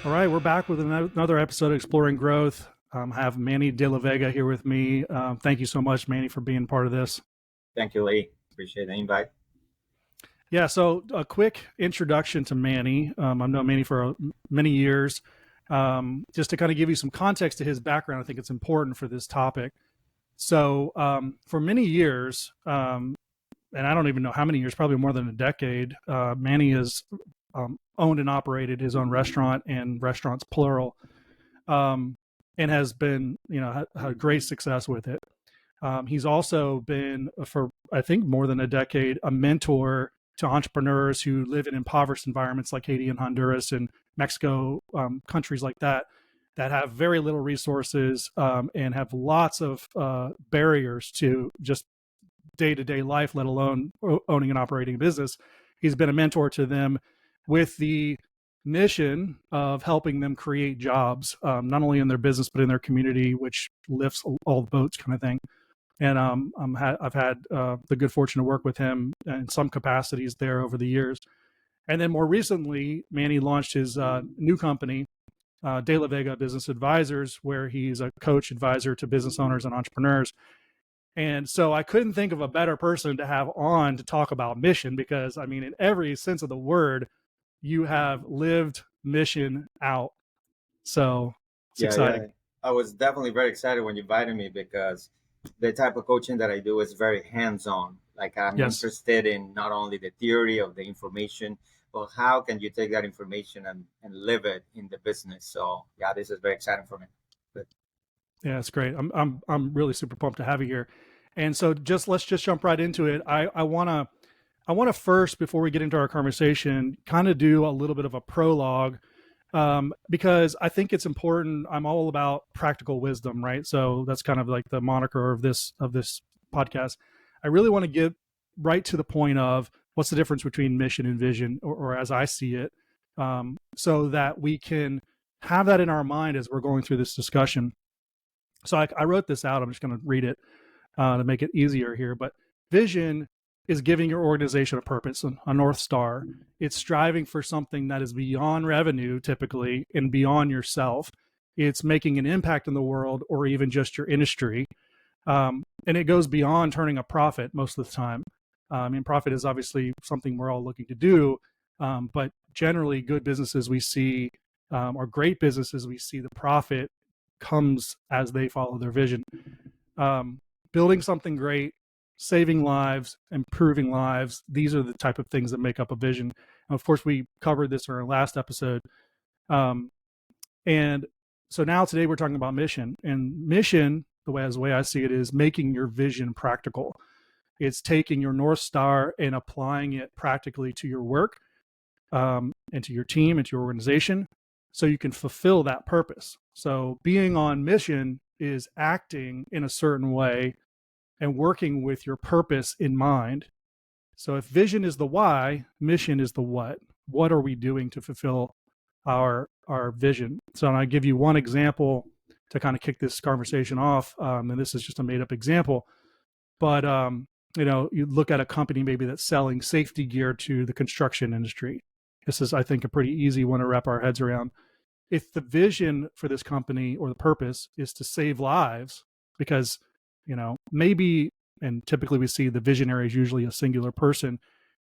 All right, we're back with another episode of Exploring Growth. I have Manny De La Vega here with me. Thank you so much, Manny, for being part of this. Thank you, Lee. Appreciate the invite. Yeah, so a quick introduction to Manny. I've known Manny for many years. Just to kind of give you some context to his background, I think it's important for this topic. So, for many years, and I don't even know how many years, probably more than a decade, Manny has owned and operated his own restaurant, and restaurants plural, um, and has been, had great success with it. He's also been, for I think more than a decade, a mentor to entrepreneurs who live in impoverished environments like Haiti and Honduras and Mexico, countries like that, that have very little resources, and have lots of barriers to just day-to-day life, let alone owning and operating a business. He's been a mentor to them with the mission of helping them create jobs, not only in their business but in their community, which lifts all the boats, kind of thing. And I've had the good fortune to work with him in some capacities there over the years. And then more recently, Manny launched his new company, De La Vega Business Advisors, where he's a coach advisor to business owners and entrepreneurs. And so I couldn't think of a better person to have on to talk about mission, because I mean, in every sense of the word, you have lived mission out. So it's Yeah, exciting. yeah. I was definitely very excited when you invited me because the type of coaching that I do is very hands-on. Like I'm Yes. interested in not only the theory of the information, but how can you take that information and live it in the business. So yeah, this is very exciting for me. But Yeah, it's great. I'm really super pumped to have you here. And so let's just jump right into it. I wanna first, before we get into our conversation, kind of do a little bit of a prologue, because I think it's important. I'm all about practical wisdom, right? So that's kind of like the moniker of this podcast. I really want to get right to the point of what's the difference between mission and vision, or as I see it, so that we can have that in our mind as we're going through this discussion. So I wrote this out. I'm just going to read it to make it easier here. But vision is giving your organization a purpose, a North Star. It's striving for something that is beyond revenue, typically, and beyond yourself. It's making an impact in the world or even just your industry. And it goes beyond turning a profit most of the time. I mean, profit is obviously something we're all looking to do, but generally, good businesses we see, or great businesses we see, the profit comes as they follow their vision. Um, Building something great, saving lives, improving lives. These are the type of things that make up a vision. And of course, we covered this in our last episode. Um, and so now today we're talking about mission. And mission, the way I see it, is making your vision practical. It's taking your North Star and applying it practically to your work, and to your team and to your organization, so you can fulfill that purpose. So being on mission is acting in a certain way and working with your purpose in mind. So if vision is the why, mission is the what. What are we doing to fulfill our vision? So I give you one example to kind of kick this conversation off, and this is just a made up example. But you look at a company maybe that's selling safety gear to the construction industry. This is, I think, a pretty easy one to wrap our heads around. If the vision for this company or the purpose is to save lives, because maybe, and typically we see the visionary is usually a singular person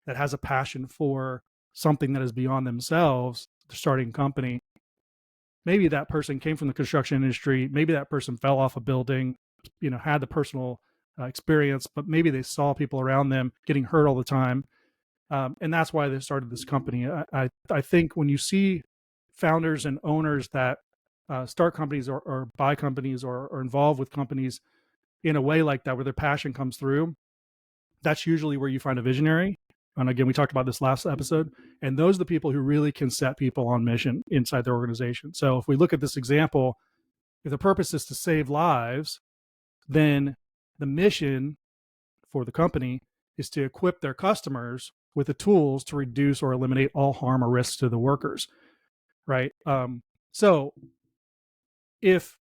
that has a passion for something that is beyond themselves, starting a company. Maybe that person came from the construction industry. Maybe that person fell off a building, had the personal experience, but maybe they saw people around them getting hurt all the time, and that's why they started this company. I think when you see founders and owners that start companies, or buy companies, or involved with companies in a way like that, where their passion comes through, that's usually where you find a visionary. And again, we talked about this last episode, and those are the people who really can set people on mission inside their organization. So if we look at this example, if the purpose is to save lives, then the mission for the company is to equip their customers with the tools to reduce or eliminate all harm or risks to the workers, right? So if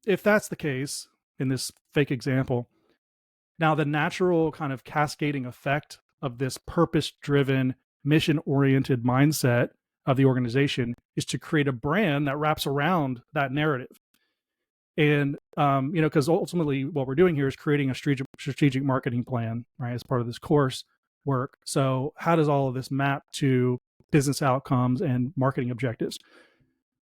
that's the case in this fake example, now the natural kind of cascading effect of this purpose-driven, mission-oriented mindset of the organization is to create a brand that wraps around that narrative. And because ultimately what we're doing here is creating a strategic marketing plan, right, as part of this course work. So how does all of this map to business outcomes and marketing objectives?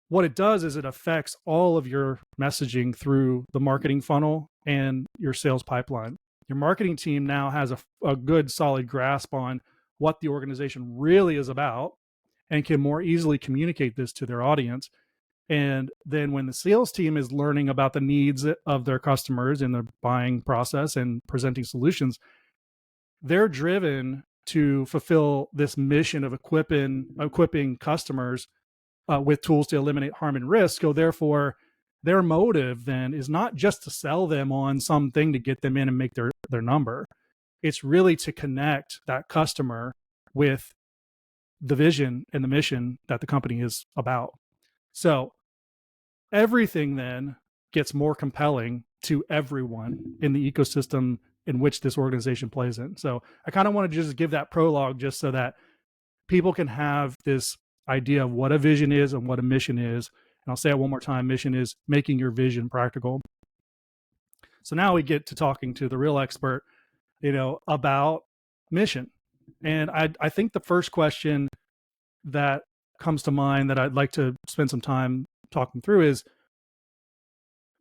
What it does is it affects all of your messaging through the marketing funnel and your sales pipeline. Your marketing team now has a good solid grasp on what the organization really is about and can more easily communicate this to their audience. And then when the sales team is learning about the needs of their customers in the buying process and presenting solutions, they're driven to fulfill this mission of equipping customers with tools to eliminate harm and risk. So therefore, their motive then is not just to sell them on something to get them in and make their number. It's really to connect that customer with the vision and the mission that the company is about. So everything then gets more compelling to everyone in the ecosystem in which this organization plays in. So I kind of want to just give that prologue just so that people can have this idea of what a vision is and what a mission is. And I'll say it one more time. Mission is making your vision practical. So now we get to talking to the real expert, about mission. And I think the first question that comes to mind that I'd like to spend some time talking through is,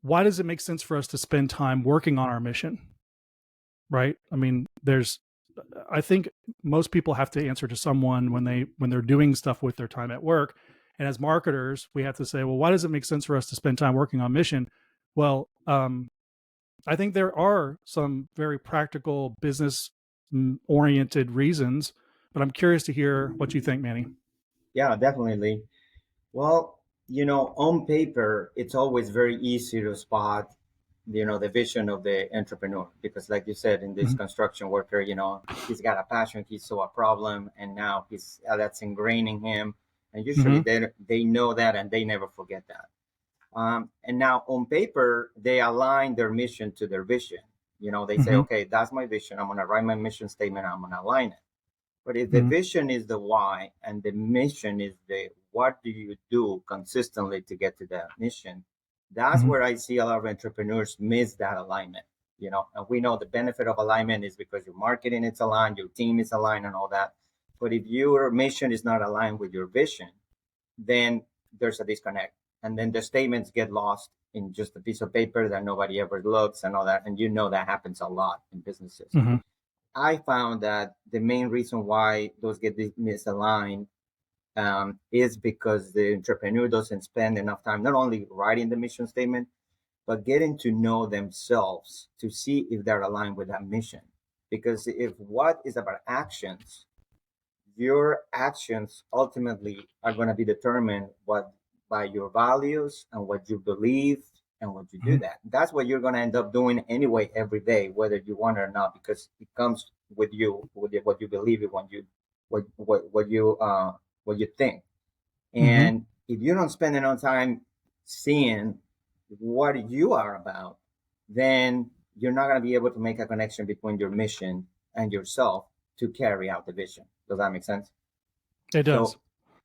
why does it make sense for us to spend time working on our mission? Right? I mean, I think most people have to answer to someone when they're doing stuff with their time at work. And as marketers, we have to say, well, why does it make sense for us to spend time working on mission? Well, I think there are some very practical business oriented reasons, but I'm curious to hear what you think, Manny. Yeah, definitely. Well, on paper, it's always very easy to spot, the vision of the entrepreneur because, like you said, in this Mhm. construction worker, he's got a passion, he saw a problem, and now he's that's ingrained in him. And usually Mhm. they know that and they never forget that. And now on paper, they align their mission to their vision. They say, Mhm. okay, that's my vision. I'm going to write my mission statement. I'm going to align it. But if the Mhm. vision is the why and the mission is the what do you do consistently to get to that mission, that's Mhm. where I see a lot of entrepreneurs miss that alignment. And we know the benefit of alignment is because your marketing is aligned, your team is aligned, and all that. But if your mission is not aligned with your vision, then there's a disconnect. And then the statements get lost in just a piece of paper that nobody ever looks and all that. And that happens a lot in businesses. Mhm. I found that the main reason why those get misaligned is because the entrepreneur doesn't spend enough time not only writing the mission statement, but getting to know themselves to see if they're aligned with that mission. Because if what is about actions, your actions ultimately are going to be determined what by your values and what you believe and what you do Mhm. that's what you're going to end up doing anyway every day whether you want it or not because it comes with you with what you believe in what you think. Mhm. And if you don't spend enough time seeing what you are about, then you're not going to be able to make a connection between your mission and yourself to carry out the vision. Does that make sense? It does. So,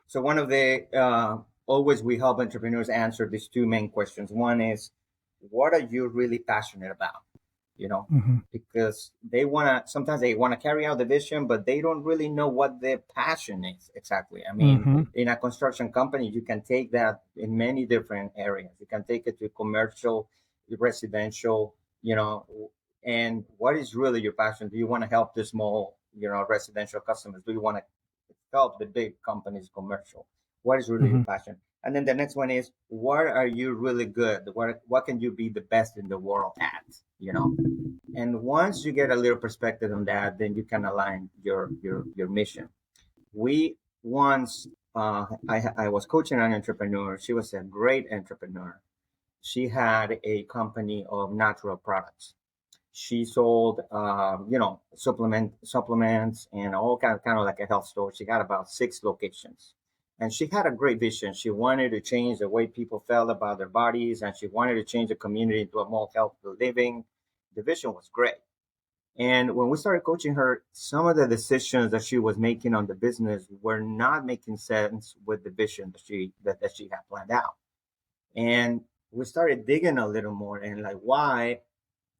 so one of the always we help entrepreneurs answer these two main questions. One is, what are you really passionate about? You know, Mhm. because sometimes they want to carry out the vision, but they don't really know what their passion is exactly. I mean, Mhm. in a construction company, you can take that in many different areas. You can take it to commercial, residential, and what is really your passion? Do you want to help the small, residential customers? Do you want to help the big companies commercial? What is really your Mhm. passion? And then the next one is, what are you really good? What can you be the best in the world at? And once you get a little perspective on that, then you can align your mission. We once I was coaching an entrepreneur. She was a great entrepreneur. She had a company of natural products. She sold supplements and all kind of like a health store. She had about 6 locations, and she had a great vision. She wanted to change the way people felt about their bodies, and she wanted to change the community to a more healthy living. The vision was great. And when we started coaching her, some of the decisions that she was making on the business were not making sense with the vision that she had planned out. And we started digging a little more and like why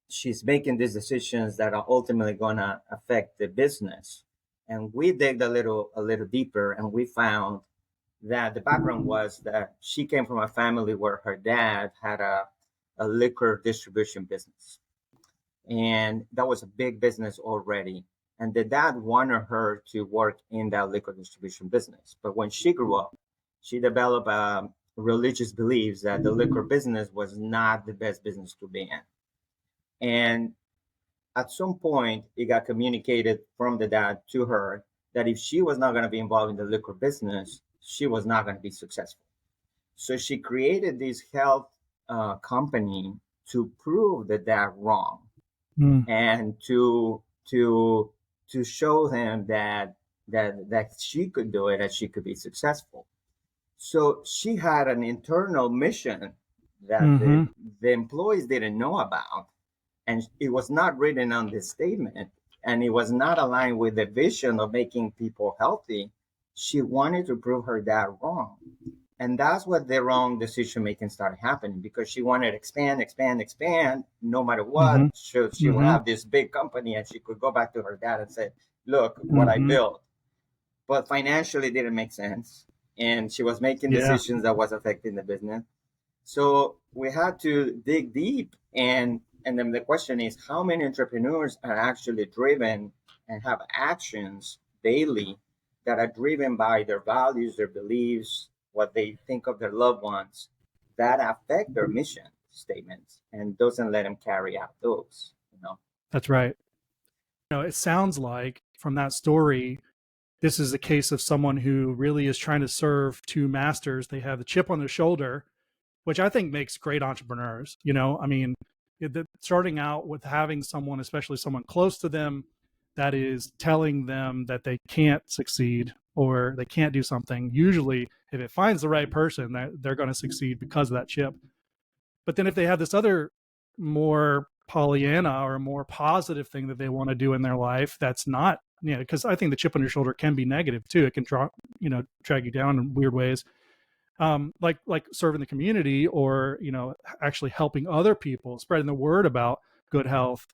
she's making these decisions that are ultimately gonna affect the business. And we digged a little deeper and we found that the background was that she came from a family where her dad had a liquor distribution business. And that was a big business already. And the dad wanted her to work in that liquor distribution business. But when she grew up, she developed religious beliefs that the liquor business was not the best business to be in. And at some point, it got communicated from the dad to her that if she was not going to be involved in the liquor business, she was not going to be successful. So she created this health company to prove the dad wrong Mm. and to show him that she could do it, that she could be successful. So she had an internal mission that the Mm-hmm. the employees didn't know about, and it was not written on the statement, and it was not aligned with the vision of making people healthy. She wanted to prove her dad wrong. And that's what the wrong decision making started happening because she wanted to expand, expand, expand no matter Mm-hmm. what. So she would Mm-hmm. have this big company and she could go back to her dad and say, look what I Mm-hmm. built. But financially it didn't make sense. And she was making Yeah, decisions that was affecting the business. So we had to dig deep, and then the question is how many entrepreneurs are actually driven and have actions daily that are driven by their values, their beliefs, what they think of their loved ones that affect their mission statements and doesn't let them carry out those. that's right. It sounds like from that story, this is a case of someone who really is trying to serve two masters. They have the chip on their shoulder, which I think makes great entrepreneurs. I mean, starting out with having someone, especially someone close to them, that is telling them that they can't succeed or they can't do something. Usually, if it finds the right person, they're going to succeed because of that chip. But then if they have this other more Pollyanna or a more positive thing that they want to do in their life, that's not, because I think the chip on your shoulder can be negative too. It can drag you down in weird ways. Like serving the community or actually helping other people, spreading the word about good health.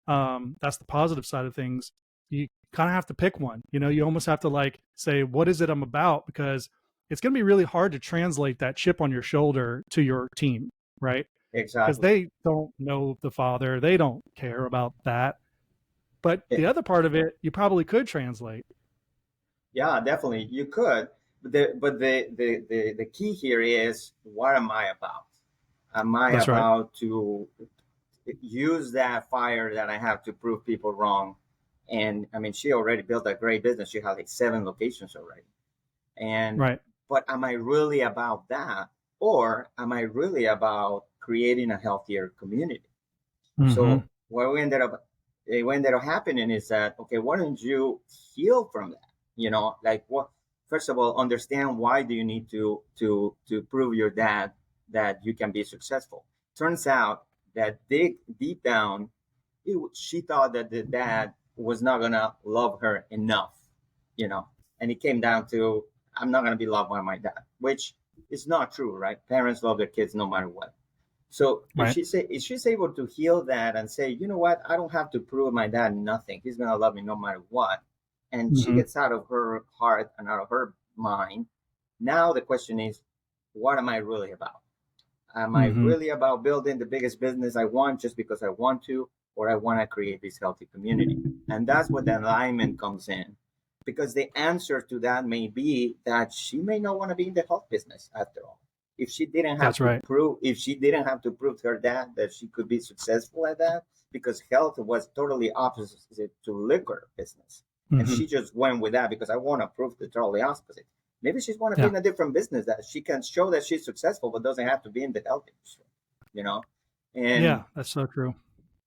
That's the positive side of things. You kind of have to pick one. You almost have to like say, what is it I'm about? Because it's going to be really hard to translate that chip on your shoulder to your team, right? Because Exactly. they don't know the father, they don't care about that. But Yeah, the other part of it, you probably could translate. yeah, definitely. You could. But the key here is what am I about? Am I That's right. about to use that fire that I have to prove people wrong? And I mean, she already built a great business. She had like 7 locations already. And Right. but am I really about that, or am I really about creating a healthier community? Mm-hmm. So what ended up happening is that okay, why don't you heal from that? Like what? First of all, understand why do you need to prove your dad that you can be successful. Turns out that deep down, she thought that the dad was not gonna love her enough, you know, and it came down to I'm not gonna be loved by my dad, which is not true, right? Parents love their kids no matter what. So Right. if she's able to heal that and say, you know what, I don't have to prove my dad nothing. He's gonna love me no matter what. And she Mm-hmm. gets out of her heart and out of her mind. Now the question is, what am I really about? Am I Mm-hmm. really about building the biggest business I want just because I want to, or I want to create this healthy community? And that's where the alignment comes in. Because the answer to that may be that she may not want to be in the health business after all. That's right. If she didn't have to prove to her dad that she could be successful at that, because health was totally opposite to liquor business. And Mm-hmm. she just went with that because I want to prove the totally opposite. Maybe she's want to be Yeah. in a different business that she can show that she's successful, but doesn't have to be in the health industry, you know? And Yeah. That's so true.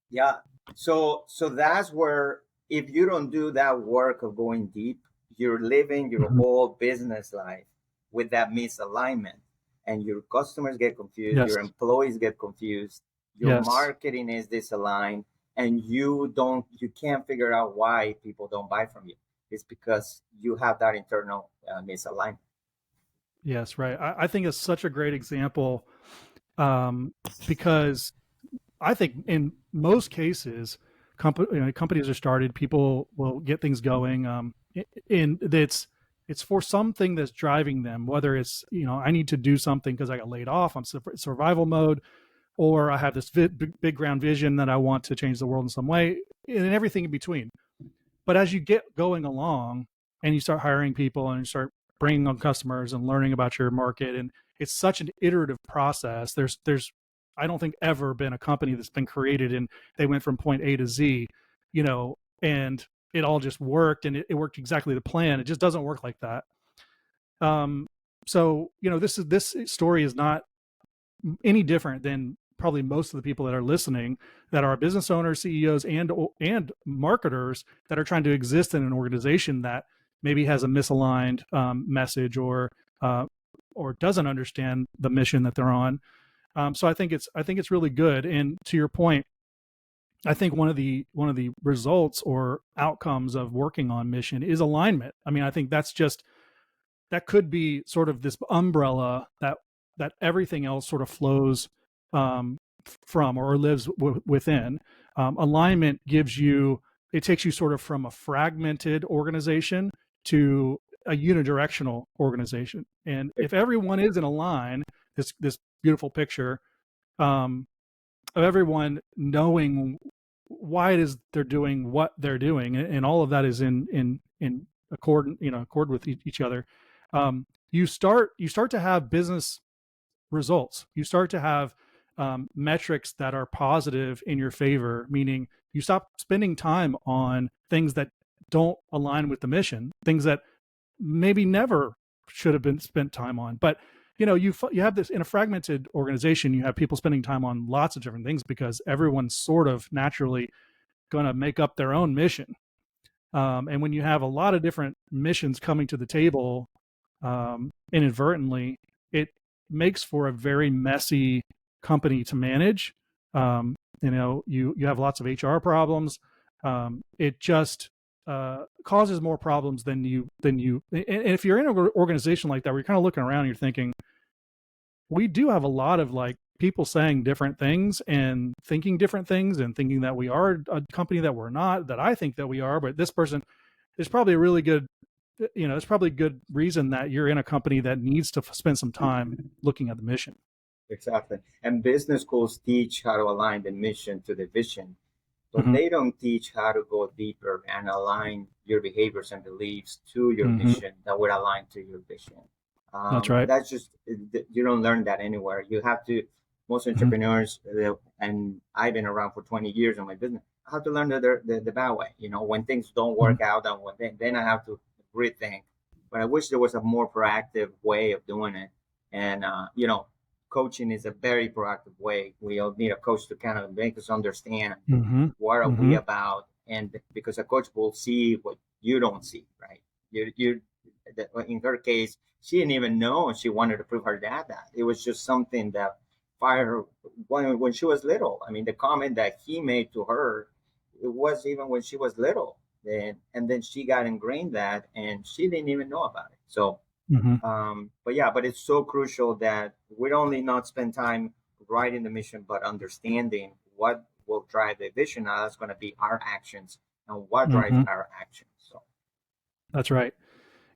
yeah, so that's where if you don't do that work of going deep, you're living your Mm-hmm. whole business life with that misalignment. And your customers get confused, Yes. your employees get confused, your Yes. marketing is disaligned, and you can't figure out why people don't buy from you. It's because you have that internal misalignment. Yes, right. I think it's such a great example, um, because I think in most cases, companies are started, people will get things going, and it's for something that's driving them. Whether it's, I need to do something because I got laid off, I'm survival mode, or I have this big ground vision that I want to change the world in some way, and everything in between. But as you get going along and you start hiring people and you start bringing on customers and learning about your market, and it's such an iterative process. There's I don't think ever been a company that's been created and they went from point A to Z, and it all just worked and it worked exactly the plan. It just doesn't work like that. Um, so this story is not any different than probably most of the people that are listening, that are business owners, CEOs, and marketers that are trying to exist in an organization that maybe has a misaligned message, uh, or doesn't understand the mission that they're on. So I think it's really good. And to your point, I think one of the results or outcomes of working on mission is alignment. I mean, I think that could be sort of this umbrella that everything else sort of flows from, or lives within. Alignment gives you, it takes you sort of from a fragmented organization to a unidirectional organization. And if everyone is in a line, this beautiful picture, um, of everyone knowing why it is they're doing what they're doing, and all of that is in accord with each other. You start to have business results. You start to have metrics that are positive in your favor, meaning you stop spending time on things that don't align with the mission, things that maybe never should have been spent time on. But you have this in a fragmented organization. You have people spending time on lots of different things because everyone's sort of naturally going to make up their own mission. And when you have a lot of different missions coming to the table, inadvertently, it makes for a very messy company to manage. You have lots of HR problems. It just causes more problems than you. And if you're in an organization like that, where you're kind of looking around and you're thinking, we do have a lot of like people saying different things and thinking different things and thinking that we are a company that we're not, that I think that we are, but this person is probably a really good, it's probably a good reason that you're in a company that needs to spend some time looking at the mission. Exactly. And business schools teach how to align the mission to the vision, but Mm-hmm. they don't teach how to go deeper and align your behaviors and beliefs to your Mm-hmm. mission that would align to your vision. That's right. That's just, you don't learn that anywhere. You have to, most Mm-hmm. entrepreneurs, and I've been around for 20 years in my business, I have to learn the bad way. When things don't Mm-hmm. work out, and then I have to rethink. But I wish there was a more proactive way of doing it. And, coaching is a very proactive way. We all need a coach to kind of make us understand Mm-hmm. what are we Mm-hmm. about, and because a coach will see what you don't see, right? You In her case, she didn't even know she wanted to prove her dad that. It was just something that fired her when she was little. I mean, the comment that he made to her, it was even when she was little. And then she got ingrained that, and she didn't even know about it. So, Mm-hmm. but yeah, but it's so crucial that we only not spend time writing the mission, but understanding what will drive the vision. Now that's going to be our actions, and what drives Mm-hmm. our actions. So, That's right.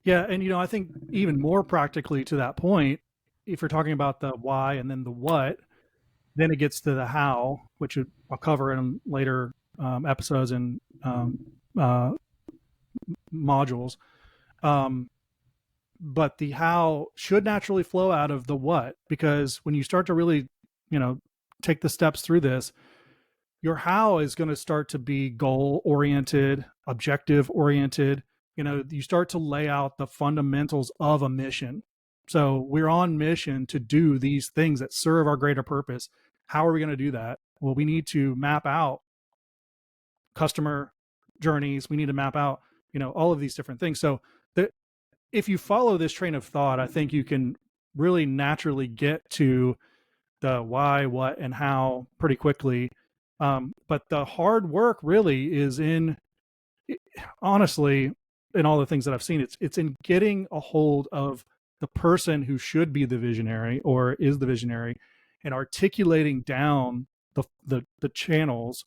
Yeah, and I think even more practically to that point, if you're talking about the why and then the what, then it gets to the how, which I'll cover in later episodes and uh, modules. Um, but the how should naturally flow out of the what, because when you start to really, you know, take the steps through this, your how is going to start to be goal oriented, objective oriented. You start to lay out the fundamentals of a mission. So we're on mission to do these things that serve our greater purpose. How are we going to do that? Well, we need to map out customer journeys. We need to map out, all of these different things. So that if you follow this train of thought, I think you can really naturally get to the why, what, and how pretty quickly. But the hard work really is in, honestly, in all the things that I've seen, it's in getting a hold of the person who should be the visionary or is the visionary, and articulating down the channels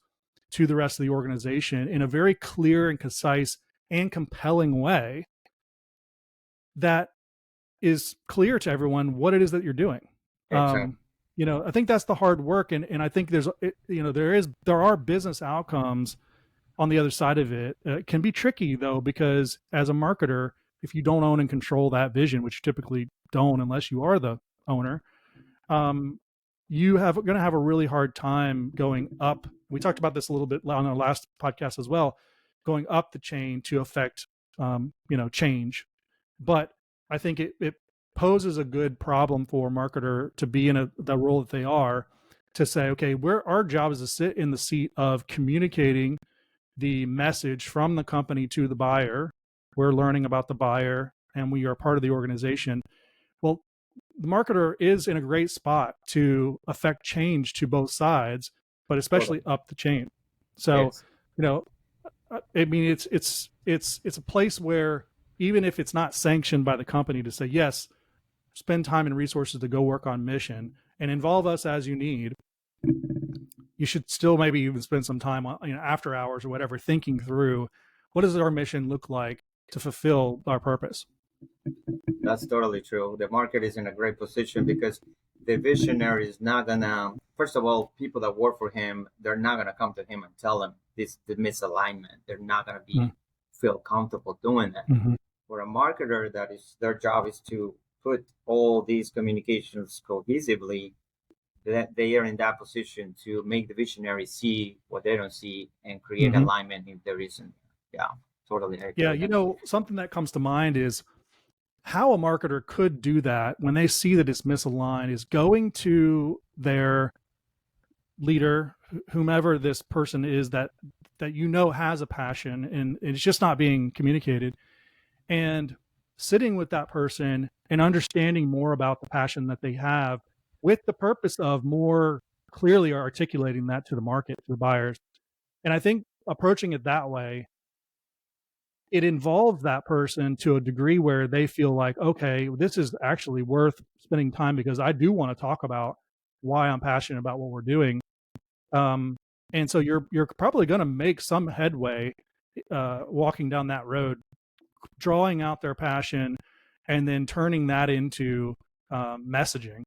to the rest of the organization in a very clear and concise and compelling way that is clear to everyone what it is that you're doing. Exactly. Um, I think that's the hard work, and I think there are business outcomes on the other side of it. It can be tricky though, because as a marketer, if you don't own and control that vision, which you typically don't unless you are the owner, um, you have going to have a really hard time going up. We talked about this a little bit on our last podcast as well, going up the chain to affect change. But I think it poses a good problem for a marketer to be in the role that they are, to say, okay, our job is to sit in the seat of communicating the message from the company to the buyer. We're learning about the buyer and we are part of the organization. Well, the marketer is in a great spot to affect change to both sides, but especially Totally. up the chain. So, Yes. you know, I mean, it's a place where, even if it's not sanctioned by the company to say yes, spend time and resources to go work on mission and involve us as you need, you should still maybe even spend some time on, after hours or whatever, thinking through what does our mission look like to fulfill our purpose. That's totally true. The market is in a great position because the visionary is not gonna. First of all, people that work for him, they're not gonna come to him and tell him this the misalignment. They're not gonna be feel comfortable doing that. Mm-hmm. For a marketer, that is their job is to put all these communications cohesively. That they are in that position to make the visionary see what they don't see and create Mm-hmm. alignment if there isn't. Yeah, totally. I agree Yeah, with that. something that comes to mind is how a marketer could do that when they see that it's misaligned is going to their leader, whomever this person is that has a passion and it's just not being communicated, and sitting with that person and understanding more about the passion that they have, with the purpose of more clearly articulating that to the market, to the buyers. And I think approaching it that way, it involves that person to a degree where they feel like, okay, this is actually worth spending time, because I do want to talk about why I'm passionate about what we're doing. Um, and so you're probably going to make some headway walking down that road, drawing out their passion and then turning that into messaging.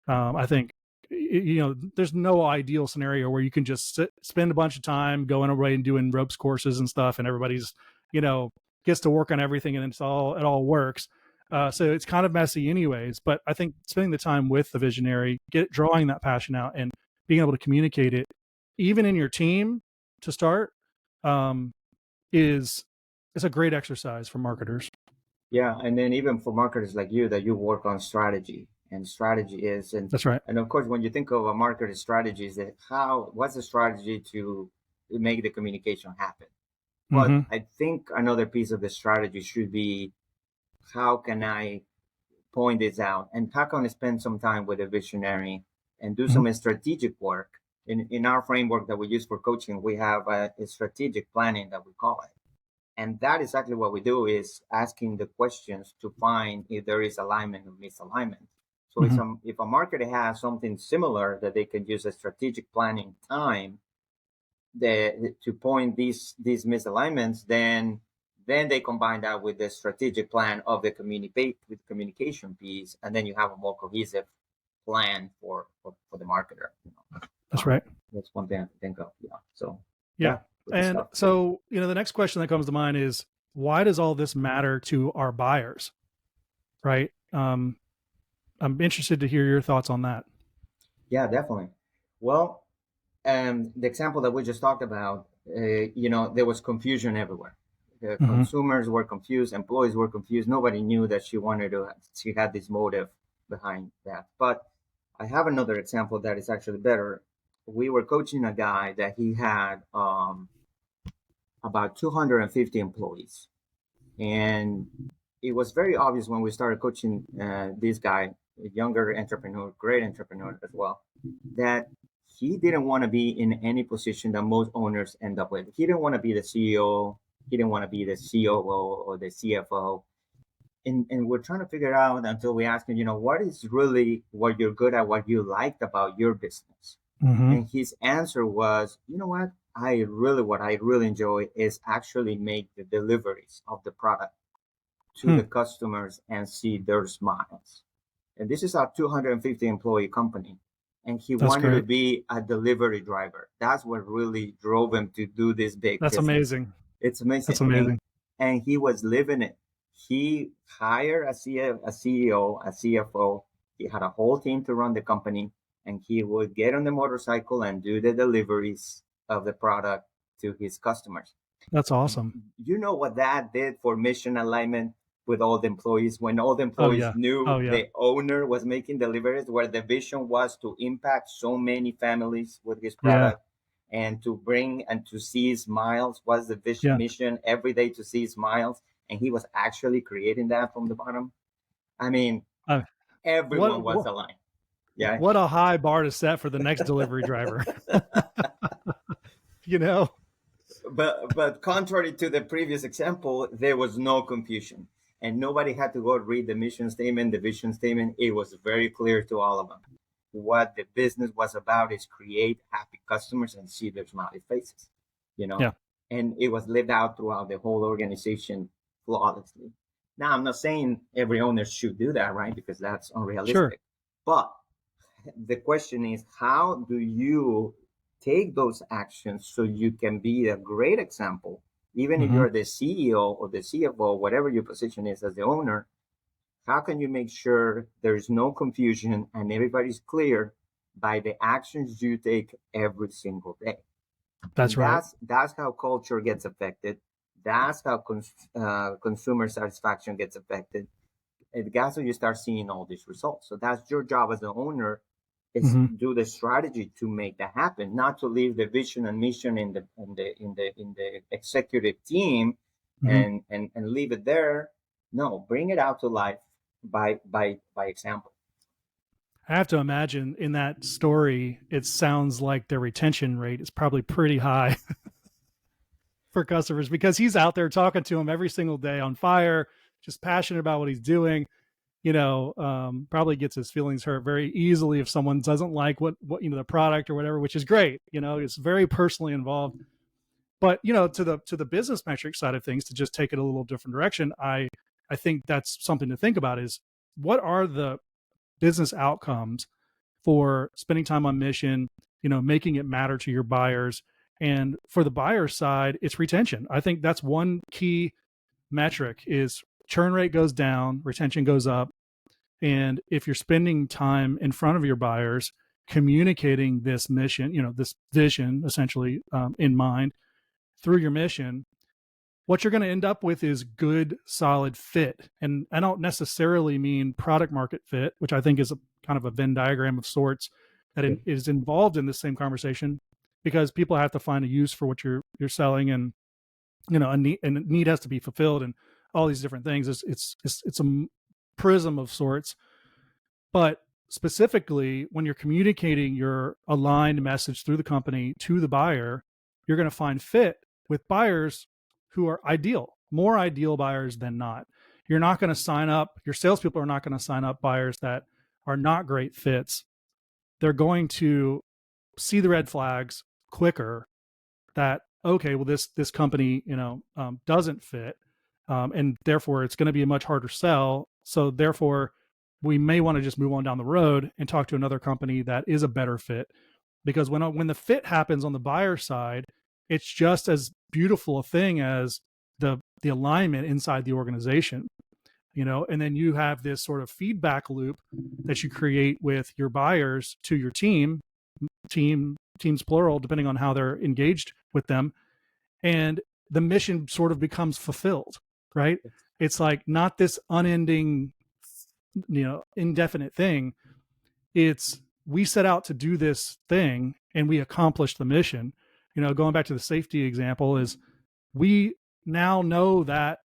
I think there's no ideal scenario where you can just spend a bunch of time going away and doing ropes courses and stuff, and everybody's you know gets to work on everything and it all works. So it's kind of messy, anyways. But I think spending the time with the visionary, drawing that passion out, and being able to communicate it, even in your team to start, um, is a great exercise for marketers. Yeah, and then even for marketers like you, that you work on strategy, and strategy is, That's right. and of course, when you think of a marketer strategy, is that what's the strategy to make the communication happen? But Mm-hmm. I think another piece of the strategy should be, how can I point this out, and how can I spend some time with a visionary and do Mm-hmm. some strategic work. In our framework that we use for coaching, we have a strategic planning that we call it, and that is exactly what we do, is asking the questions to find if there is alignment or misalignment. So Mm-hmm. if a marketer has something similar that they can use a strategic planning time to point these misalignments, then they combine that with the strategic plan of the communication piece, and then you have a more cohesive plan for the marketer. That's right. That's one thing I can think of. Yeah. So Yeah. yeah, good And stuff. so, the next question that comes to mind is, why does all this matter to our buyers? Right. I'm interested to hear your thoughts on that. Yeah, definitely. Well, the example that we just talked about, there was confusion everywhere. The Mm-hmm. consumers were confused, employees were confused. Nobody knew that she had this motive behind that. But I have another example that is actually better. We were coaching a guy that he had about 250 employees. And it was very obvious when we started coaching this guy, a younger entrepreneur, great entrepreneur as well, that he didn't want to be in any position that most owners end up with. He didn't want to be the CEO. He didn't want to be the COO or the CFO. And we're trying to figure out until we ask him, what is really what you're good at, what you liked about your business. Mm-hmm. And his answer was, what what I really enjoy is actually make the deliveries of the product to Hmm. the customers and see their smiles. And this is a 250 employee company. And he That's wanted to great. be a delivery driver. That's what really drove him to do this big That's business. amazing. It's That's amazing. And, amazing. and he was living it. He hired a CEO, a CFO. He had a whole team to run the company. And he would get on the motorcycle and do the deliveries of the product to his customers. That's awesome. You know what that did for mission alignment with all the employees when all the Oh employees yeah. knew Oh yeah. the owner was making deliveries where the vision was to impact so many families with his Yeah. product and to bring and to see smiles was the Yeah. mission every day to see smiles, and he was actually creating that from the bottom. I mean, Uh, everyone what, was what aligned. Yeah. what a high bar to set for the next delivery driver. you know. But contrary to the previous example, there was no confusion, and nobody had to go read the mission statement, the vision statement. It was very clear to all of them. What the business was about is create happy customers and see their smiley faces, you know, Yeah. and it was lived out throughout the whole organization flawlessly. Now, I'm not saying every owner should do that, right? Because that's Sure. unrealistic. But the question is, how do you take those actions so you can be a great example, even if Mm-hmm. you're the CEO or the CFO, whatever your position is as the owner? How can you make sure there's no confusion and everybody's clear by the actions you take every single day? And That's right. that's how culture gets affected. That's how consumer satisfaction gets affected. And that's when you start seeing all these results. So that's your job as the owner, is Mm-hmm. do the strategy to make that happen, not to leave the vision and mission in the executive team Mm-hmm. and leave it there. No, bring it out to life by example. I have to imagine in that story, it sounds like their retention rate is probably pretty high for customers because he's out there talking to them every single day on fire, just passionate about what he's doing. Probably gets his feelings hurt very easily if someone doesn't like what the product or whatever, which is great. It's very personally involved. But to the business metric side of things, to just take it a little different direction, I think that's something to think about is what are the business outcomes for spending time on mission, making it matter to your buyers. And for the buyer side, it's retention. I think that's one key metric is churn rate goes down, retention goes up. And if you're spending time in front of your buyers, communicating this mission, this vision essentially in mind through your mission, what you're going to end up with is good, solid fit. And I don't necessarily mean product market fit, which I think is a kind of a Venn diagram of sorts that is involved in this same conversation, because people have to find a use for what you're selling, and a need has to be fulfilled, and all these different things. It's a prism of sorts, but specifically when you're communicating your aligned message through the company to the buyer, you're going to find fit with buyers who are ideal, more ideal buyers than not. You're not going to sign up, your salespeople are not going to sign up buyers that are not great fits. They're going to see the red flags quicker that, okay, well, this company, doesn't fit. And therefore it's going to be a much harder sell. So therefore we may want to just move on down the road and talk to another company that is a better fit. Because when the fit happens on the buyer side, it's just as beautiful a thing as the alignment inside the organization. And then you have this sort of feedback loop that you create with your buyers to your teams plural, depending on how they're engaged with them. And the mission sort of becomes fulfilled, right? It's like not this unending, indefinite thing. It's we set out to do this thing and we accomplished the mission. Going back to the safety example, is we now know that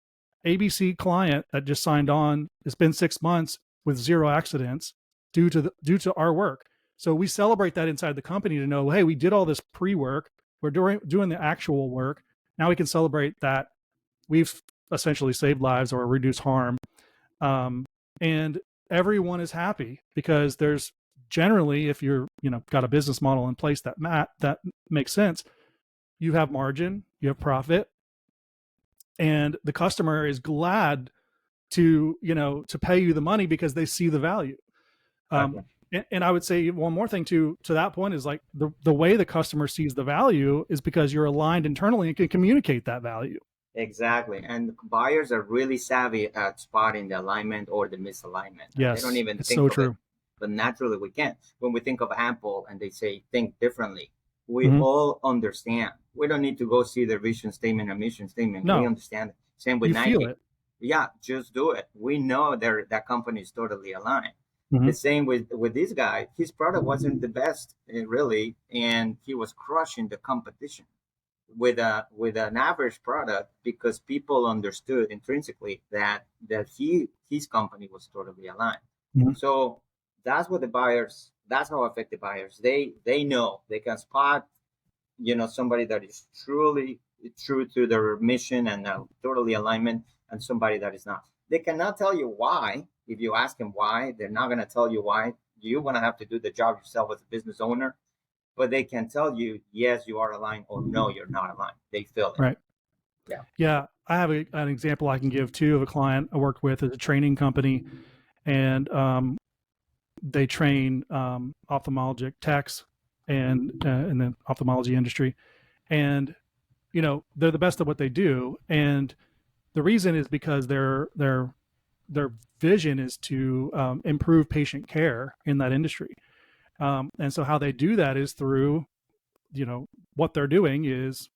ABC client that just signed on, it's been 6 months with zero accidents due to our work. So we celebrate that inside the company to know, hey, we did all this pre-work. We're doing the actual work. Now we can celebrate that we've essentially saved lives or reduced harm. Um, and everyone is happy because there's generally, if you're, got a business model in place that makes sense, you have margin, you have profit, and the customer is glad to pay you the money because they see the value. Um, Exactly. and I would say one more thing to that point is like the way the customer sees the value is because you're aligned internally and can communicate that value. Exactly. And buyers are really savvy at spotting the alignment or the misalignment, and they don't Yes, even it's think so of it. true. But naturally, we can. When we think of Apple and they say think differently, we Hmm. all understand. We don't need to go see their vision statement or mission statement. We No, understand it. Same with you feel Nike. it. Yeah, just do it. We know that company is totally aligned. The Hmm. same with this guy. His product wasn't the best, really, and he was crushing the competition with an average product because people understood intrinsically that his company was totally aligned. Hmm. So that's what the buyers. That's how affect the buyers. They know they can spot somebody that is truly true to their mission and totally alignment, and somebody that is not. They cannot tell you why. If you ask them why, they're not going to tell you why. You're going to have to do the job yourself as a business owner, but they can tell you, yes, you are aligned, or no, you're not aligned. They feel it. Right. Yeah. Yeah, I have an example I can give too of a client I worked with at a training company, and they train ophthalmologic techs and in the ophthalmology industry, and they're the best at what they do, and the reason is because their vision is to improve patient care in that industry, and so how they do that is through what they're doing is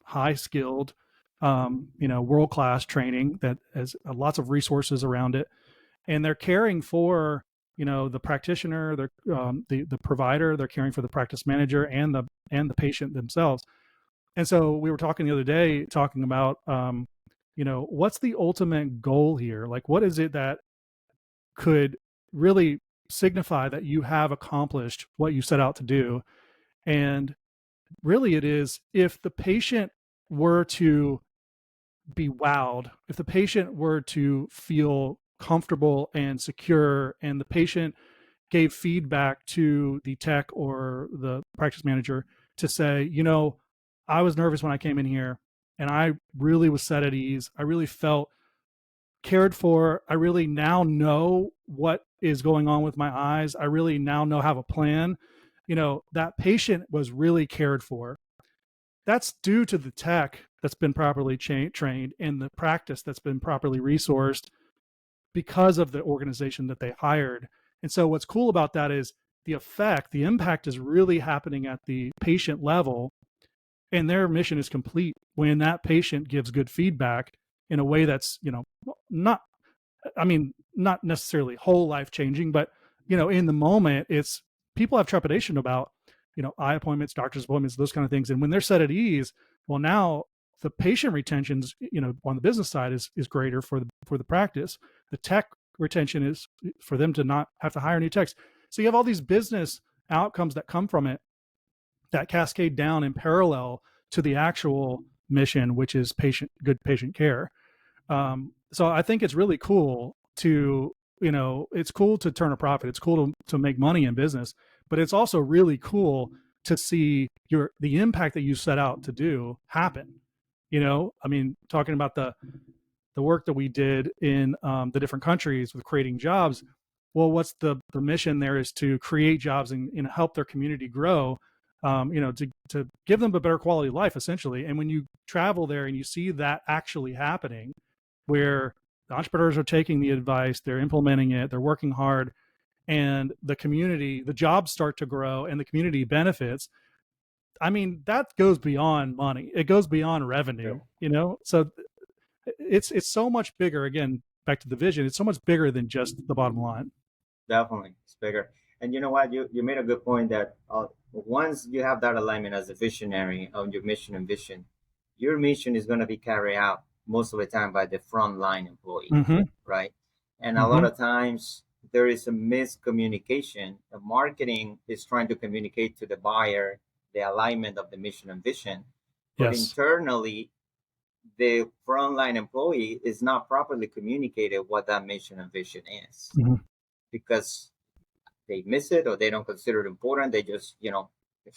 high skilled, world class training that has lots of resources around it, and they're caring for the practitioner, the provider, they're caring for the practice manager and the patient themselves. And so we were talking the other day, talking about what's the ultimate goal here? Like, what is it that could really signify that you have accomplished what you set out to do? And really, it is if the patient were to be wowed, if the patient were to feel comfortable and secure, and the patient gave feedback to the tech or the practice manager to say, I was nervous when I came in here and I really was set at ease. I really felt cared for. I really now know what is going on with my eyes. I really now know have a plan. That patient was really cared for. That's due to the tech that's been properly trained and the practice that's been properly resourced because of the organization that they hired. And so what's cool about that is the impact is really happening at the patient level, and their mission is complete when that patient gives good feedback in a way that's, not, I mean, not necessarily whole life changing, but in the moment, it's people have trepidation about, eye appointments, doctor's appointments, those kind of things. And when they're set at ease, well, now the patient retentions, on the business side is greater for the practice. The tech retention is for them to not have to hire new techs. So you have all these business outcomes that come from it that cascade down in parallel to the actual mission, which is good patient care. So I think it's really cool it's cool to turn a profit. It's cool to make money in business, but it's also really cool to see the impact that you set out to do happen. I mean, talking about the work that we did in the different countries with creating jobs. Well, what's the mission there is to create jobs and help their community grow, to give them a better quality of life, essentially. And when you travel there and you see that actually happening, where the entrepreneurs are taking the advice, they're implementing it, they're working hard, and the jobs start to grow and the community benefits. I mean, that goes beyond money. It goes beyond revenue, Sure. So it's so much bigger. Again, back to the vision, it's so much bigger than just the bottom line. Definitely, it's bigger. And you know what? You made a good point that once you have that alignment as a visionary on your mission and vision, your mission is going to be carried out most of the time by the frontline employee, Mm-hmm. right? And a lot Mm-hmm. of times there is a miscommunication. The marketing is trying to communicate to the buyer the alignment of the mission and vision, but Yes. internally, the frontline employee is not properly communicated what that mission and vision is, Hmm. because they miss it or they don't consider it important. They just,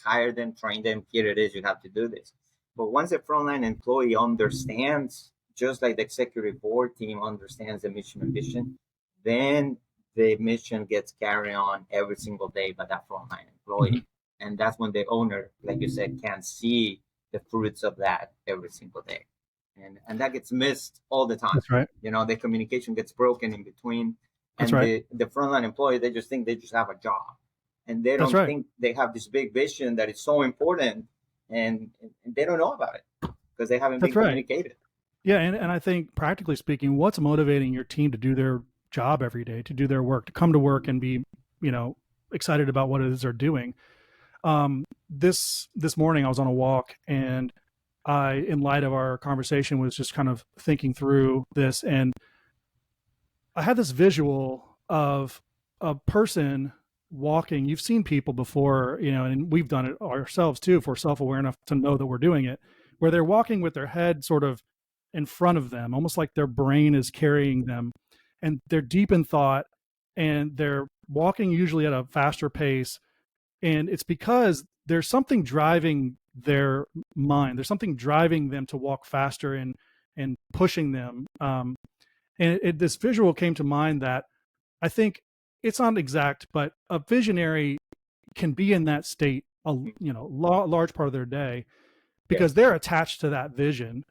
hire them, train them. Here it is. You have to do this. But once a frontline employee understands, just like the executive board team understands the mission and vision, then the mission gets carried on every single day by that frontline Hmm. employee. And that's when the owner, like you said, can see the fruits of that every single day. And that gets missed all the time. That's right. The communication gets broken in between, That's and right. the frontline employee, they just think they just have a job, and they That's don't right. think they have this big vision that is so important, and they don't know about it because they haven't been That's right. communicated. Yeah, and I think practically speaking, what's motivating your team to do their job every day, to do their work, to come to work and be, you know, excited about what it is they're doing. This morning I was on a walk, and I, in light of our conversation, was just kind of thinking through this, and I had this visual of a person walking. You've seen people before, you know, and we've done it ourselves too, if we're self-aware enough to know that we're doing it, where they're walking with their head sort of in front of them, almost like their brain is carrying them, and they're deep in thought, and they're walking usually at a faster pace. And it's because there's something driving their mind. There's something driving them to walk faster and pushing them. And this visual came to mind that I think it's not exact, but a visionary can be in that state a large part of their day because Yes. they're attached to that vision.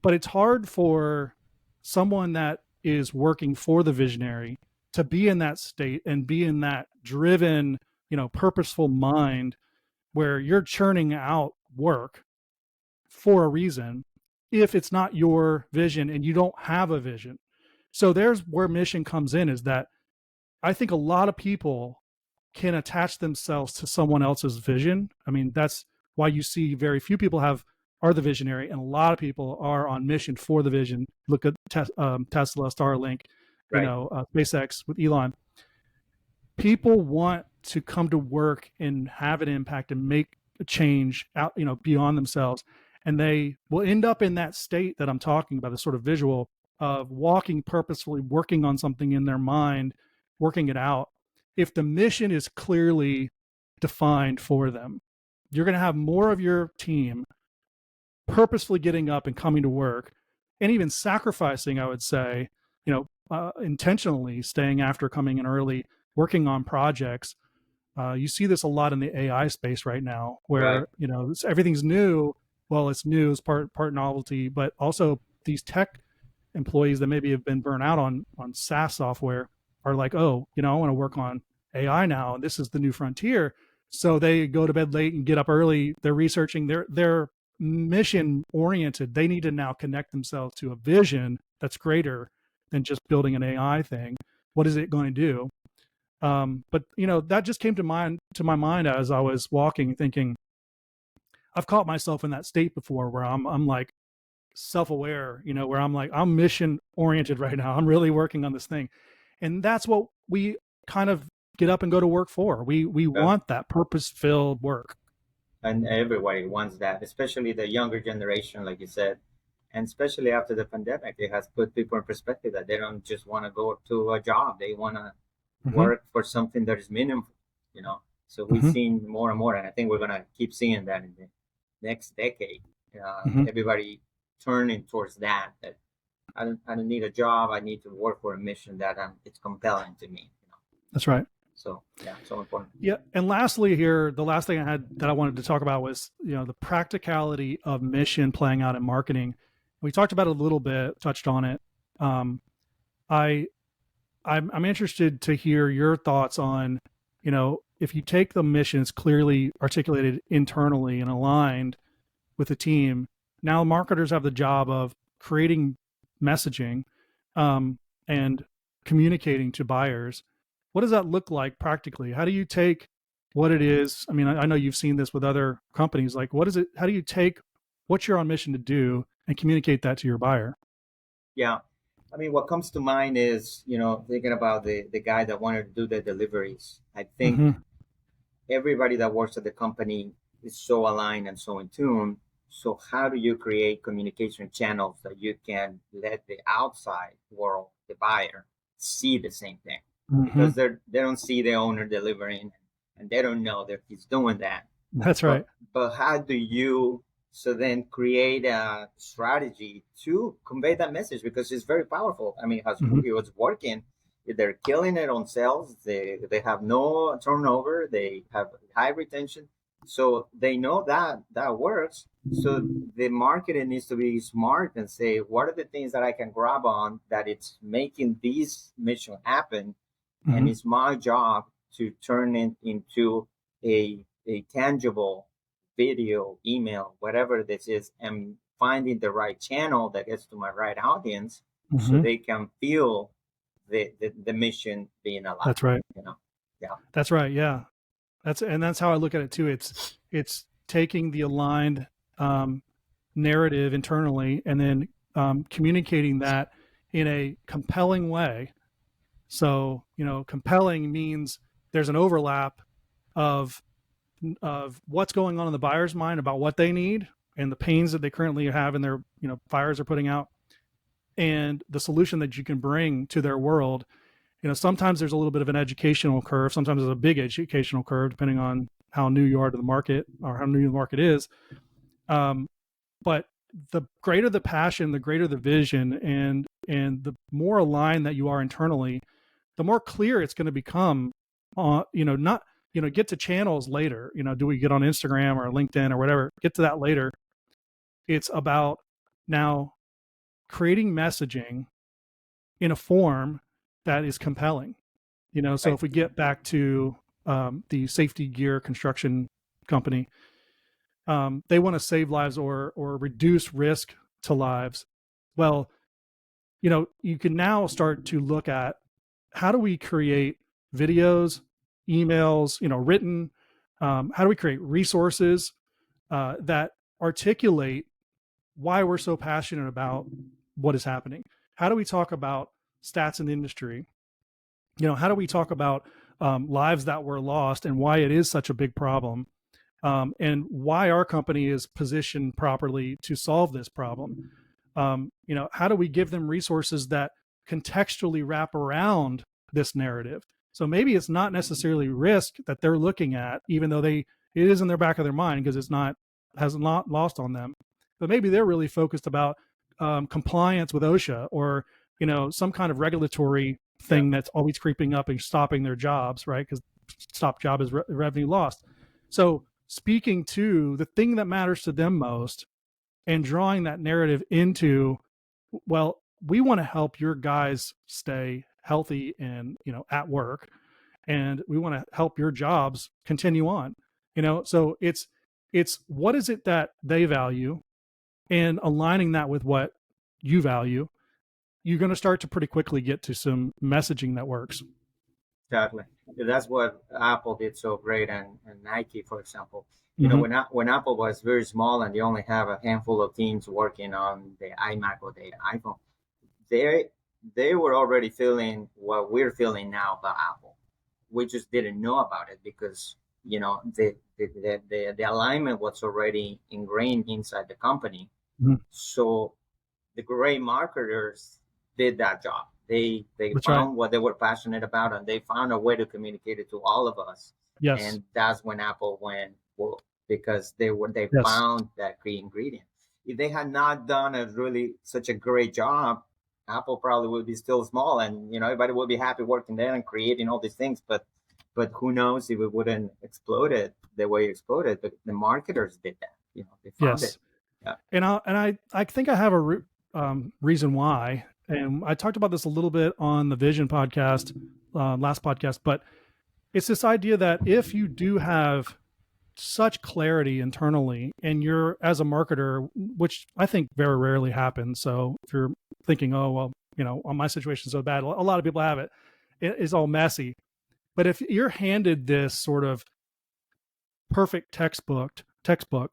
But it's hard for someone that is working for the visionary to be in that state and be in that driven, purposeful mind where you're churning out work for a reason if it's not your vision and you don't have a vision. So there's where mission comes in, is that I think a lot of people can attach themselves to someone else's vision. I mean, that's why you see very few people are the visionary, and a lot of people are on mission for the vision. Look at Tesla, Starlink, Right. SpaceX with Elon. People want to come to work and have an impact and make a change out, beyond themselves, and they will end up in that state that I'm talking about, the sort of visual of walking purposefully, working on something in their mind, working it out. If the mission is clearly defined for them, you're going to have more of your team purposefully getting up and coming to work, and even sacrificing, I would say, intentionally staying after, coming in early, working on projects. You see this a lot in the AI space right now, Right. where everything's new. Well, it's new, it's part novelty, but also these tech employees that maybe have been burnt out on SaaS software are like, oh, I want to work on AI now, and this is the new frontier. So they go to bed late and get up early. They're researching. They're mission oriented. They need to now connect themselves to a vision that's greater than just building an AI thing. What is it going to do? But that just came to my mind as I was walking, thinking, I've caught myself in that state before where I'm like self-aware, where I'm like, I'm mission oriented right now. I'm really working on this thing. And that's what we kind of get up and go to work for. We Yeah. want that purpose-filled work. And everybody wants that, especially the younger generation, like you said, and especially after the pandemic, it has put people in perspective that they don't just want to go to a job; they want to Hmm. work for something that is meaningful. You know, so we've Hmm. seen more and more, and I think we're gonna keep seeing that in the next decade. Hmm. Everybody turning towards that. That I don't need a job. I need to work for a mission that it's compelling to me. That's right. So yeah, so important. Yeah, and lastly here, the last thing I had that I wanted to talk about was, the practicality of mission playing out in marketing. We talked about it a little bit, touched on it. Um, I I'm interested to hear your thoughts on, if you take the mission, it's clearly articulated internally and aligned with the team. Now marketers have the job of creating messaging, and communicating to buyers. What does that look like practically? How do you take what it is? I mean, I know you've seen this with other companies. Like, what is it? How do you take what you're on mission to do and communicate that to your buyer? Yeah. I mean, what comes to mind is, thinking about the guy that wanted to do the deliveries. I think Hmm. everybody that works at the company is so aligned and so in tune. So how do you create communication channels that you can let the outside world, the buyer, see the same thing? Hmm. Because they don't see the owner delivering, and they don't know that he's doing that. That's But right. but how do you so then create a strategy to convey that message, because it's very powerful. I mean, as Hmm. it was working, they're killing it on sales. They have no turnover. They have high retention, so they know that that works. So the marketing needs to be smart and say, what are the things that I can grab on that it's making this mission happen, and Hmm. it's my job to turn it into a tangible video, email, whatever this is, and finding the right channel that gets to my right audience so Hmm. they can feel the mission being alive, That's right. you know? Yeah. That's right. Yeah. That's how I look at it too. It's taking the aligned um, narrative internally and then communicating that in a compelling way. So compelling means there's an overlap of what's going on in the buyer's mind about what they need and the pains that they currently have in their fires are putting out, and the solution that you can bring to their world. Sometimes there's a little bit of an educational curve. Sometimes there's a big educational curve, depending on how new you are to the market or how new the market is. Um, but the greater the passion, the greater the vision, and the more aligned that you are internally, the more clear it's going to become. Not get to channels later. Do we get on Instagram or LinkedIn or whatever? Get to that later. It's about now creating messaging in a form that is compelling. So Right. if we get back to the safety gear construction company, they want to save lives or reduce risk to lives. Well, you can now start to look at how do we create videos, emails, written. How do we create resources that articulate why we're so passionate about what is happening? How do we talk about stats in the industry? How do we talk about lives that were lost and why it is such a big problem, and why our company is positioned properly to solve this problem? How do we give them resources that contextually wrap around this narrative? So maybe it's not necessarily risk that they're looking at, even though it is in their back of their mind because it's not has not lost on them. But maybe they're really focused about compliance with OSHA or some kind of regulatory Yeah. thing that's always creeping up and stopping their jobs, right? Because stop job is revenue lost. So speaking to the thing that matters to them most and drawing that narrative into, well, we want to help your guys stay healthy and at work, and we want to help your jobs continue on. So it's what is it that they value, and aligning that with what you value, you're going to start to pretty quickly get to some messaging that works. Exactly. Yeah, that's what Apple did so great, and Nike, for example. Hmm. When Apple was very small and they only have a handful of teams working on the iMac or the iPhone, they they were already feeling what we're feeling now about Apple. We just didn't know about it because the alignment was already ingrained inside the company. Hmm. So the great marketers did that job. They That's right. found what they were passionate about, and they found a way to communicate it to all of us. Yes. And that's when Apple went woke, because they Yes. found that key ingredient. If they had not done a really such a great job, Apple probably would be still small, and everybody would be happy working there and creating all these things. But who knows if it wouldn't exploded the way it exploded? But the marketers did that. They found it. Yes. Yeah. And I think I have a reason why, and I talked about this a little bit on the Vision podcast, last podcast, but it's this idea that if you do have such clarity internally, and you're as a marketer, which I think very rarely happens. So if you're thinking, oh well, my situation's so bad, a lot of people have it. It is all messy. But if you're handed this sort of perfect textbook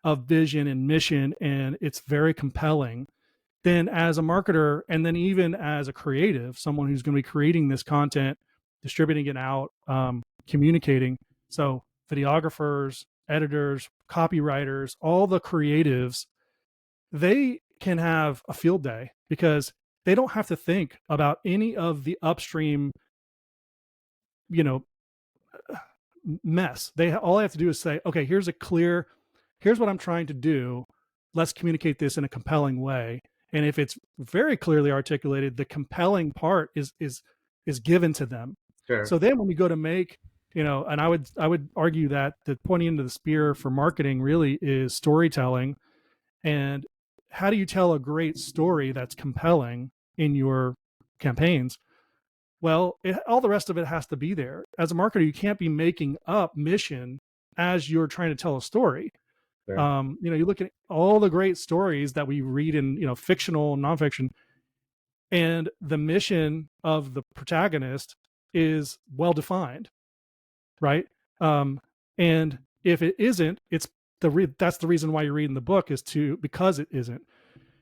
of vision and mission, and it's very compelling, then as a marketer, and then even as a creative, someone who's going to be creating this content, distributing it out, communicating. So videographers, editors, copywriters, all the creatives, they can have a field day because they don't have to think about any of the upstream, you know, mess. All they have to do is say, okay, here's what I'm trying to do. Let's communicate this in a compelling way. And if it's very clearly articulated, the compelling part is given to them. Sure. So then when we go to make, and I would argue that the pointing into the spear for marketing really is storytelling. And how do you tell a great story that's compelling in your campaigns? Well, all the rest of it has to be there. As a marketer, you can't be making up mission as you're trying to tell a story. Sure. You look at all the great stories that we read in, fictional and nonfiction, and the mission of the protagonist is well defined, right? And if it isn't, that's the reason why you're reading the book because it isn't.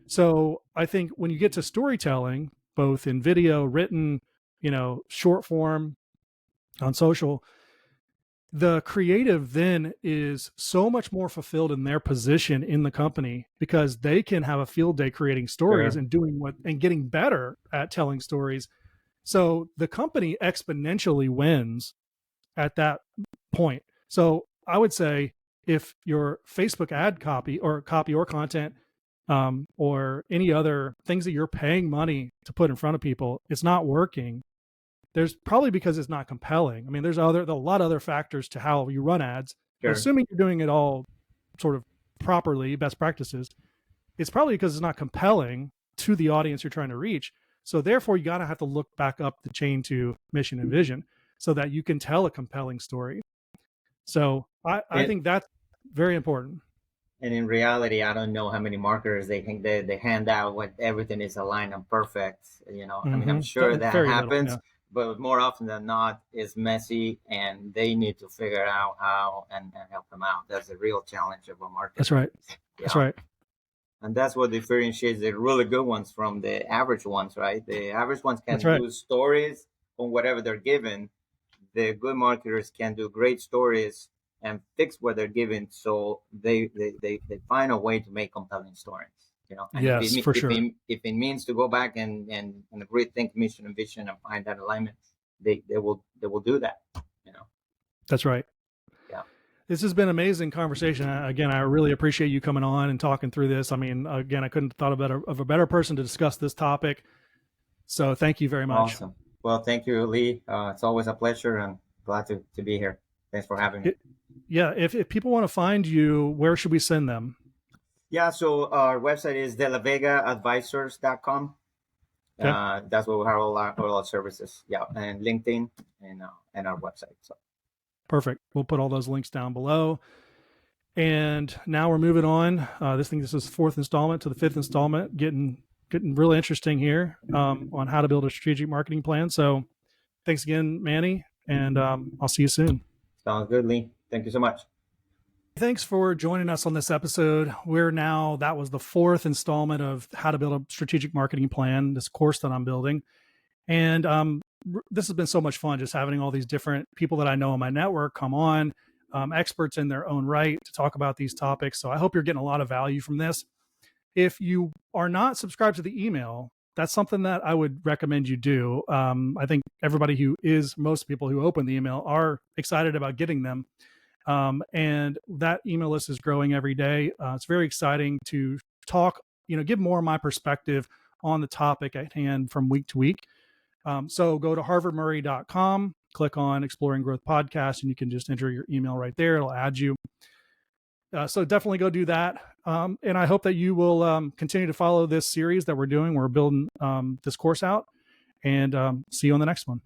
So I think when you get to storytelling, both in video, written, short form, on social, the creative then is so much more fulfilled in their position in the company because they can have a field day creating stories Sure. and getting better at telling stories. So the company exponentially wins at that point. So I would say if your Facebook ad copy or content, or any other things that you're paying money to put in front of people, it's not working, there's probably because it's not compelling. I mean, there's a lot of other factors to how you run ads, but Sure. assuming you're doing it all sort of properly, best practices, it's probably because it's not compelling to the audience you're trying to reach. So therefore, you got to have to look back up the chain to mission and vision so that you can tell a compelling story. So I And think that's very important. and in reality, I don't know how many marketers they think they hand out when everything is aligned and perfect. I mean, I'm sure that Very little. happens, Yeah, but more often than not, it's messy, and they need to figure out how and help them out. That's the real challenge of a that's marketer. right. That's Yeah. right. And that's what differentiates the really good ones from the average ones, right? The average ones That's can right. do stories on whatever they're given. The good marketers can do great stories and fix what they're given, so they find a way to make compelling stories. And Yes, for sure. if it means to go back and rethink mission and vision and find that alignment, they will do that. You know, That's right. yeah, This has been an amazing conversation. Again, I really appreciate you coming on and talking through this. I mean, again, I couldn't have thought of a better person to discuss this topic. So thank you very much. awesome. Well, thank you, Lee. It's always a pleasure and glad to be here. Thanks for having me. Yeah, if people want to find you, where should we send them? Yeah, so our website is delavegaadvisors.com. Okay, That's where we have all our services. Yeah, and LinkedIn and our website. So perfect. We'll put all those links down below. And now we're moving on. This is the fourth installment to the fifth installment, getting really interesting here, on how to build a strategic marketing plan. So thanks again, Manny, and I'll see you soon. sounds good, Lee. Thank you so much. Thanks for joining us on this episode. That was the fourth installment of how to build a strategic marketing plan, this course that I'm building. And this has been so much fun, just having all these different people that I know in my network come on, experts in their own right, to talk about these topics. So I hope you're getting a lot of value from this. If you are not subscribed to the email, that's something that I would recommend you do. I think most people who open the email are excited about getting them. And that email list is growing every day. It's very exciting to talk, give more of my perspective on the topic at hand from week to week. So go to harvardmurray.com, click on Exploring Growth Podcast, and you can just enter your email right there. It'll add you. So definitely go do that. And I hope that you will continue to follow this series that we're doing. We're building this course out, and see you on the next one.